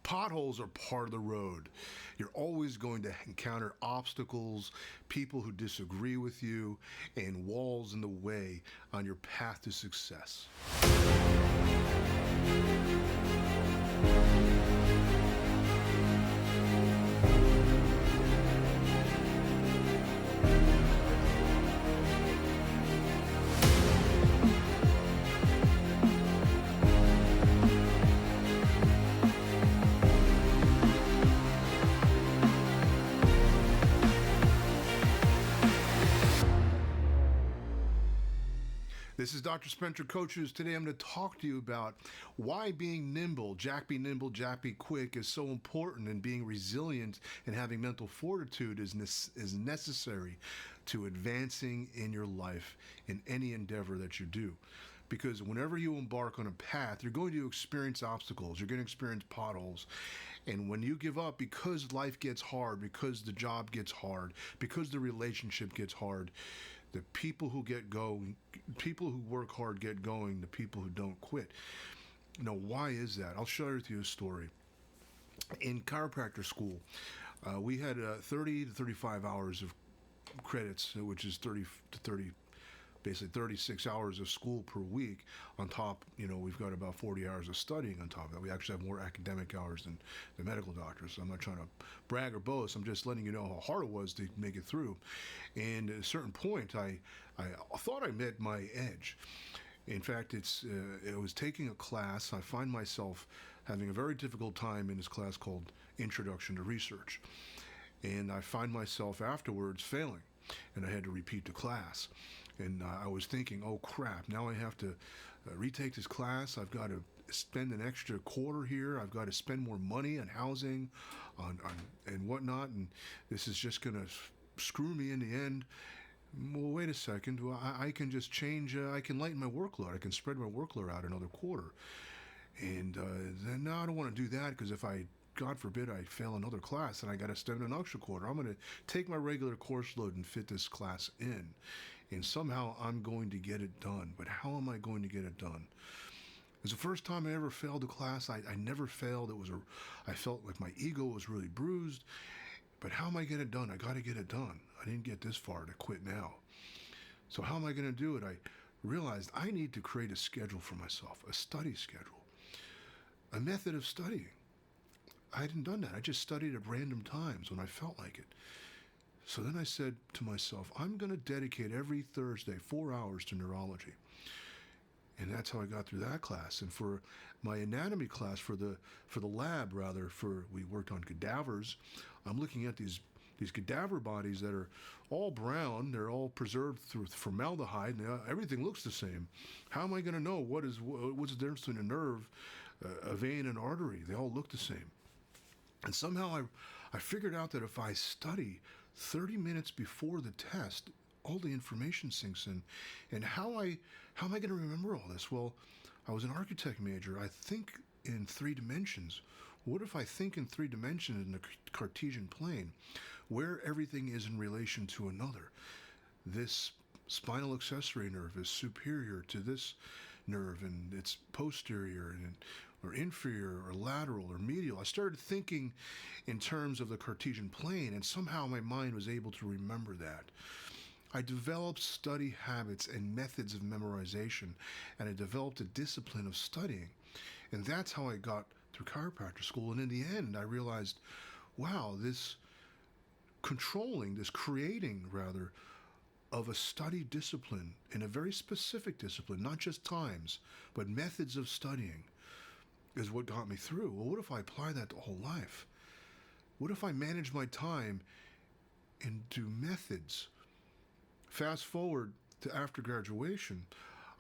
Potholes are part of the road. You're always going to encounter obstacles, people who disagree with you, and walls in the way on your path to success. This is Dr. Spencer Coaches. Today I'm going to talk to you about why being nimble, Jack be nimble, Jack be quick, is so important, and being resilient and having mental fortitude is necessary to advancing in your life in any endeavor that you do. Because whenever you embark on a path, you're going to experience obstacles, you're going to experience potholes. And when you give up because life gets hard, because the job gets hard, because the relationship gets hard, the people who get going, people who work hard get going, the people who don't quit. Now, why is that? I'll share with you a story. In chiropractor school, we had 30 to 35 hours of credits, which is 30 to 30, basically 36 hours of school per week. On top, we've got about 40 hours of studying on top of that. We actually have more academic hours than the medical doctors. So I'm not trying to brag or boast. I'm just letting you know how hard it was to make it through. And at a certain point, I thought I met my edge. In fact, I was taking a class. I find myself having a very difficult time in this class called Introduction to Research. And I find myself afterwards failing. And I had to repeat the class. And I was thinking, oh crap, now I have to retake this class. I've got to spend an extra quarter here. I've got to spend more money on housing and whatnot. And this is just going to screw me in the end. Well, wait a second. Well, I can just change. I can lighten my workload. I can spread my workload out another quarter. And then now I don't want to do that, because if God forbid I fail another class and I got to spend an extra quarter, I'm going to take my regular course load and fit this class in. And somehow I'm going to get it done. But how am I going to get it done? It was the first time I ever failed a class. I never failed. I felt like my ego was really bruised. But how am I going to get it done? I got to get it done. I didn't get this far to quit now. So how am I going to do it? I realized I need to create a schedule for myself, a study schedule, a method of studying. I hadn't done that. I just studied at random times when I felt like it. So then I said to myself, I'm going to dedicate every Thursday 4 hours to neurology. And that's how I got through that class. And for my anatomy class, for the lab, we worked on cadavers. I'm looking at these cadaver bodies that are all brown. They're all preserved through formaldehyde. And everything looks the same. How am I going to know what's the difference between a nerve, a vein, and artery? They all look the same. And somehow I figured out that if I study 30 minutes before the test, all the information sinks in. And how am I going to remember all this? Well, I was an architect major. I think in 3 dimensions. What if I think in 3 dimensions in the Cartesian plane, where everything is in relation to another? This spinal accessory nerve is superior to this nerve, and it's posterior or inferior or lateral or medial. I started thinking in terms of the Cartesian plane, and somehow my mind was able to remember that. I developed study habits and methods of memorization, and I developed a discipline of studying. And that's how I got through chiropractor school. And in the end, I realized, wow, this creating of a study discipline, in a very specific discipline, not just times, but methods of studying, is what got me through. Well, what if I apply that to whole life? What if I manage my time and do methods? Fast forward to after graduation,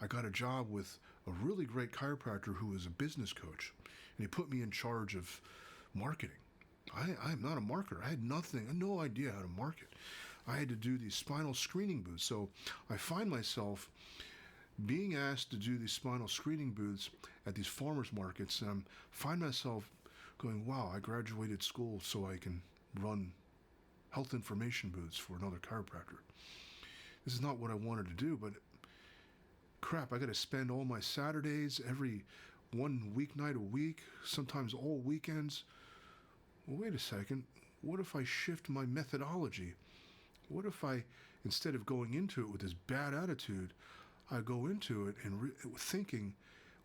I got a job with a really great chiropractor who was a business coach, and he put me in charge of marketing. I'm not a marketer. I had no idea how to market. I had to do these spinal screening booths. So I find myself being asked to do these spinal screening booths at these farmers markets, and I find myself going, wow, I graduated school so I can run health information booths for another chiropractor. This is not what I wanted to do, but crap, I got to spend all my Saturdays, every one weeknight a week, sometimes all weekends. Well, wait a second. What if I shift my methodology? What if I, instead of going into it with this bad attitude, I go into it and thinking,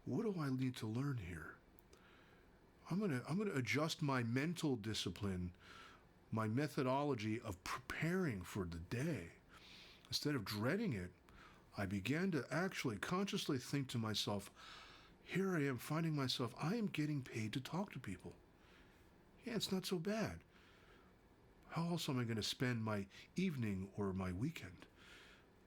what do I need to learn here? I'm gonna adjust my mental discipline, my methodology of preparing for the day. Instead of dreading it, I began to actually consciously think to myself, here I am finding myself, I am getting paid to talk to people. Yeah, it's not so bad. How else am I going to spend my evening or my weekend?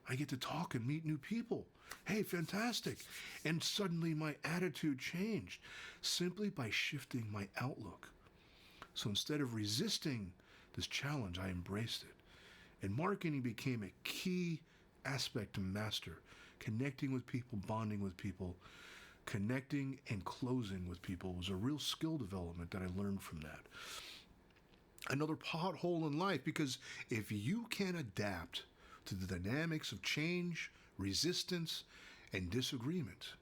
I get to talk and meet new people. Hey, fantastic. And suddenly my attitude changed simply by shifting my outlook. So instead of resisting this challenge, I embraced it. And marketing became a key aspect to master. Connecting with people, bonding with people, connecting and closing with people was a real skill development that I learned from that. Another pothole in life, because if you can adapt to the dynamics of change, resistance, and disagreement,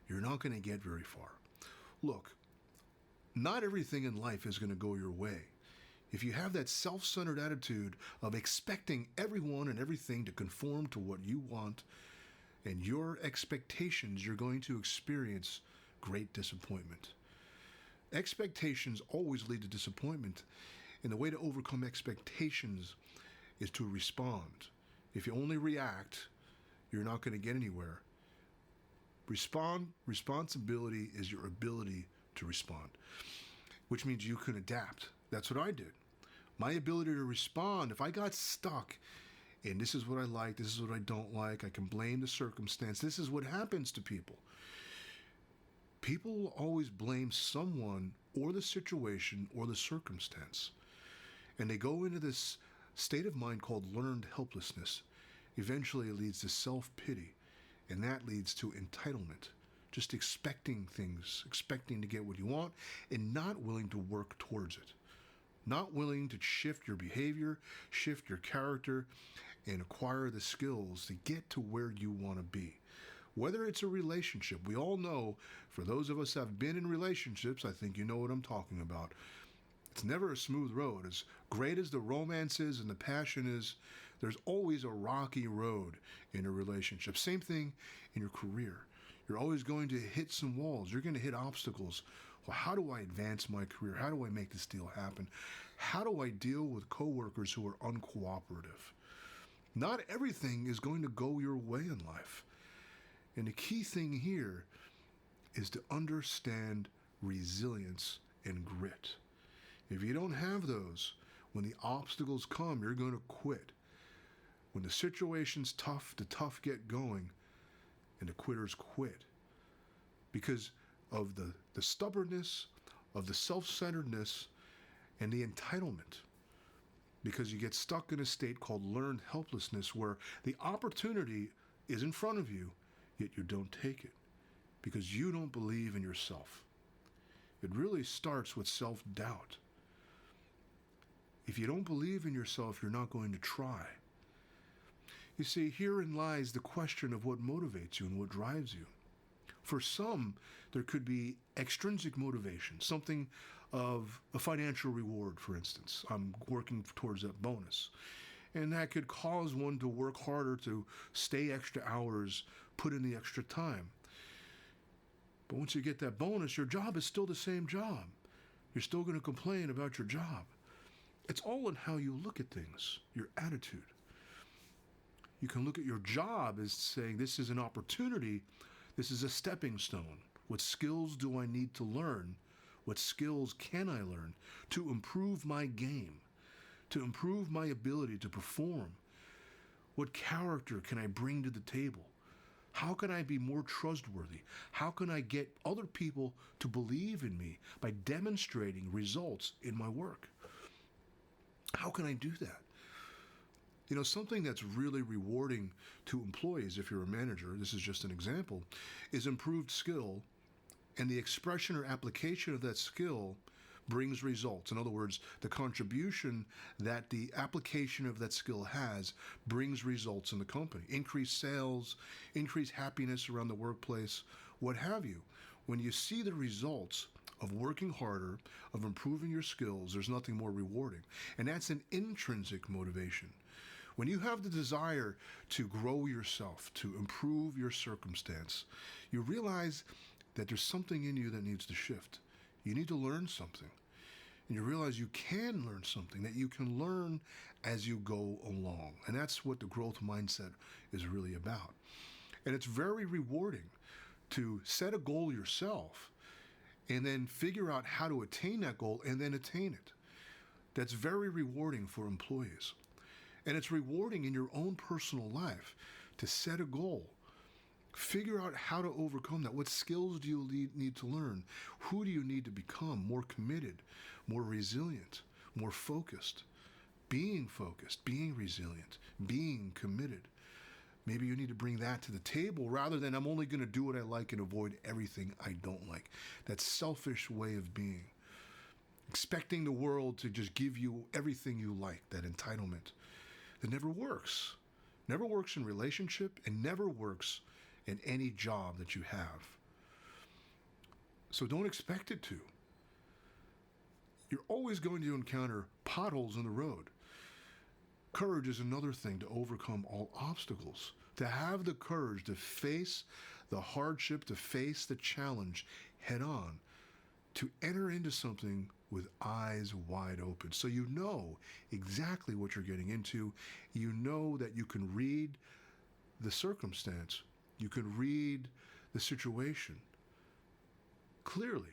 you're not going to get very far. Look, not everything in life is going to go your way. If you have that self-centered attitude of expecting everyone and everything to conform to what you want and your expectations, you're going to experience great disappointment. Expectations always lead to disappointment, and the way to overcome expectations is to respond. If you only react, you're not going to get anywhere. Responsibility is your ability to respond, which means you can adapt. That's what I did. My ability to respond, if I got stuck, and this is what I like, this is what I don't like, I can blame the circumstance. This is what happens to people. People will always blame someone or the situation or the circumstance. And they go into this state of mind called learned helplessness. Eventually it leads to self-pity, and that leads to entitlement. Just expecting things, expecting to get what you want, and not willing to work towards it. Not willing to shift your behavior, shift your character, and acquire the skills to get to where you want to be. Whether it's a relationship, we all know, for those of us that have been in relationships, I think you know what I'm talking about. It's never a smooth road. As great as the romance is and the passion is, there's always a rocky road in a relationship. Same thing in your career. You're always going to hit some walls. You're going to hit obstacles. Well, how do I advance my career? How do I make this deal happen? How do I deal with coworkers who are uncooperative? Not everything is going to go your way in life. And the key thing here is to understand resilience and grit. If you don't have those, when the obstacles come, you're going to quit. When the situation's tough, the tough get going, and the quitters quit. Because of the stubbornness, of the self-centeredness, and the entitlement. Because you get stuck in a state called learned helplessness, where the opportunity is in front of you, yet you don't take it. Because you don't believe in yourself. It really starts with self-doubt. If you don't believe in yourself, you're not going to try. You see, herein lies the question of what motivates you and what drives you. For some, there could be extrinsic motivation, something of a financial reward, for instance. I'm working towards that bonus. And that could cause one to work harder, to stay extra hours, put in the extra time. But once you get that bonus, your job is still the same job. You're still going to complain about your job. It's all in how you look at things, your attitude. You can look at your job as saying, this is an opportunity, this is a stepping stone. What skills do I need to learn? What skills can I learn to improve my game, to improve my ability to perform? What character can I bring to the table? How can I be more trustworthy? How can I get other people to believe in me by demonstrating results in my work? How can I do that? You know, something that's really rewarding to employees, if you're a manager, this is just an example, is improved skill, and the expression or application of that skill brings results. In other words, the contribution that the application of that skill has brings results in the company. Increased sales, increased happiness around the workplace, what have you. When you see the results of working harder, of improving your skills, there's nothing more rewarding. And that's an intrinsic motivation. When you have the desire to grow yourself, to improve your circumstance, you realize that there's something in you that needs to shift. You need to learn something. And you realize you can learn something, that you can learn as you go along. And that's what the growth mindset is really about. And it's very rewarding to set a goal yourself and then figure out how to attain that goal and then attain it. That's very rewarding for employees. And it's rewarding in your own personal life to set a goal. Figure out how to overcome that. What skills do you need to learn? Who do you need to become more committed, more resilient, more focused? Being focused, being resilient, being committed. Maybe you need to bring that to the table rather than I'm only going to do what I like and avoid everything I don't like. That selfish way of being. Expecting the world to just give you everything you like, that entitlement. That never works. Never works in relationship and never works in any job that you have. So don't expect it to. You're always going to encounter potholes in the road. Courage is another thing to overcome all obstacles. To have the courage to face the hardship, to face the challenge head on, to enter into something with eyes wide open. So you know exactly what you're getting into. You know that you can read the circumstance. You can read the situation clearly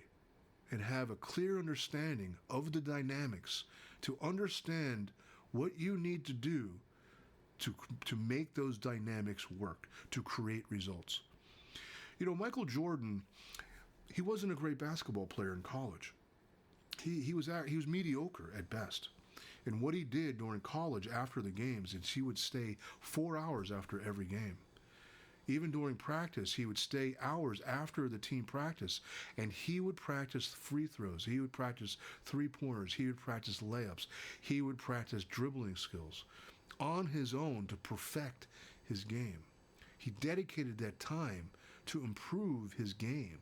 and have a clear understanding of the dynamics to understand what you need to do to make those dynamics work, to create results. You know, Michael Jordan, he wasn't a great basketball player in college. He was mediocre at best. And what he did during college after the games is he would stay 4 hours after every game. Even during practice, he would stay hours after the team practice, and he would practice free throws. He would practice three-pointers. He would practice layups. He would practice dribbling skills on his own to perfect his game. He dedicated that time to improve his game,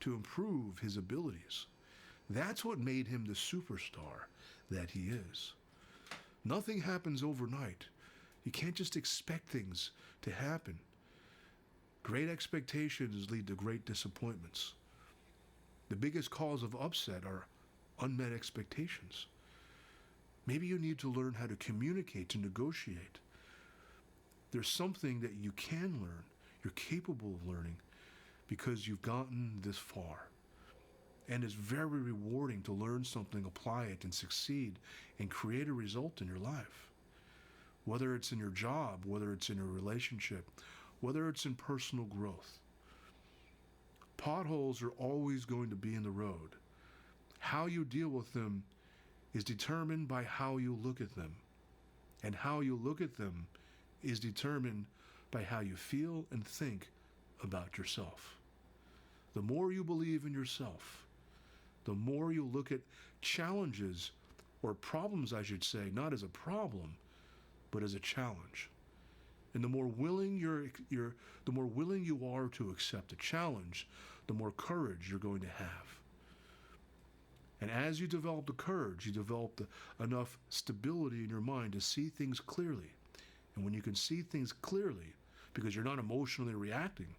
to improve his abilities. That's what made him the superstar that he is. Nothing happens overnight. You can't just expect things to happen. Great expectations lead to great disappointments. The biggest cause of upset are unmet expectations. Maybe you need to learn how to communicate, to negotiate. There's something that you can learn, you're capable of learning, because you've gotten this far. And it's very rewarding to learn something, apply it, and succeed, and create a result in your life. Whether it's in your job, whether it's in a relationship, whether it's in personal growth. Potholes are always going to be in the road. How you deal with them is determined by how you look at them. And how you look at them is determined by how you feel and think about yourself. The more you believe in yourself, the more you look at challenges, or problems I should say, not as a problem, but as a challenge. And the more willing the more willing you are to accept a challenge, the more courage you're going to have. And as you develop the courage, you develop enough stability in your mind to see things clearly. And when you can see things clearly, because you're not emotionally reacting,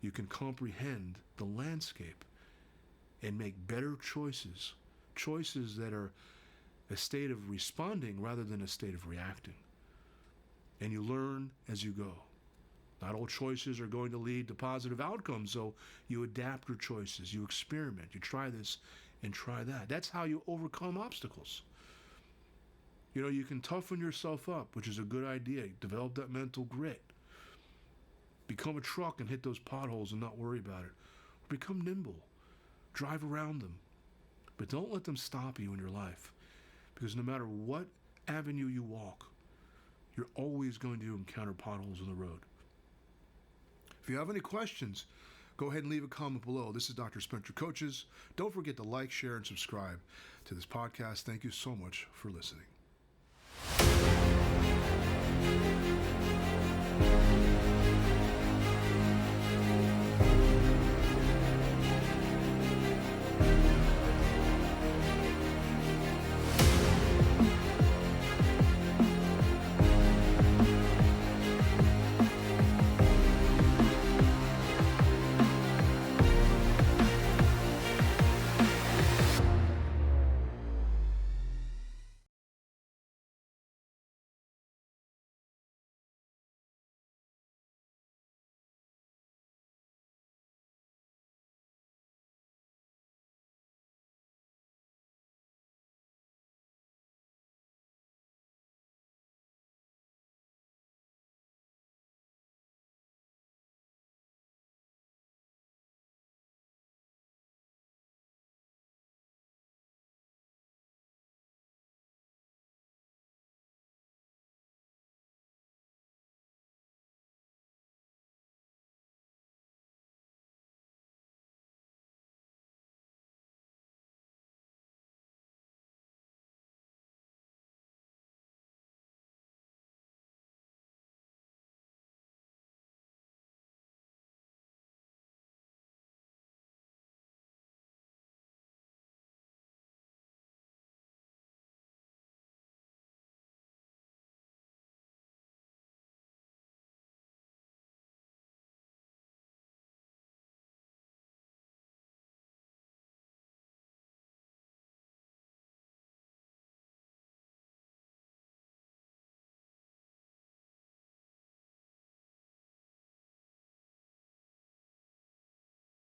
you can comprehend the landscape and make better choices. Choices that are a state of responding rather than a state of reacting. And you learn as you go. Not all choices are going to lead to positive outcomes, so you adapt your choices, you experiment, you try this and try that. That's how you overcome obstacles. You know, you can toughen yourself up, which is a good idea. Develop that mental grit. Become a truck and hit those potholes and not worry about it. Become nimble. Drive around them. But don't let them stop you in your life, because no matter what avenue you walk, you're always going to encounter potholes in the road. If you have any questions, go ahead and leave a comment below. This is Dr. Spencer Coaches. Don't forget to like, share, and subscribe to this podcast. Thank you so much for listening.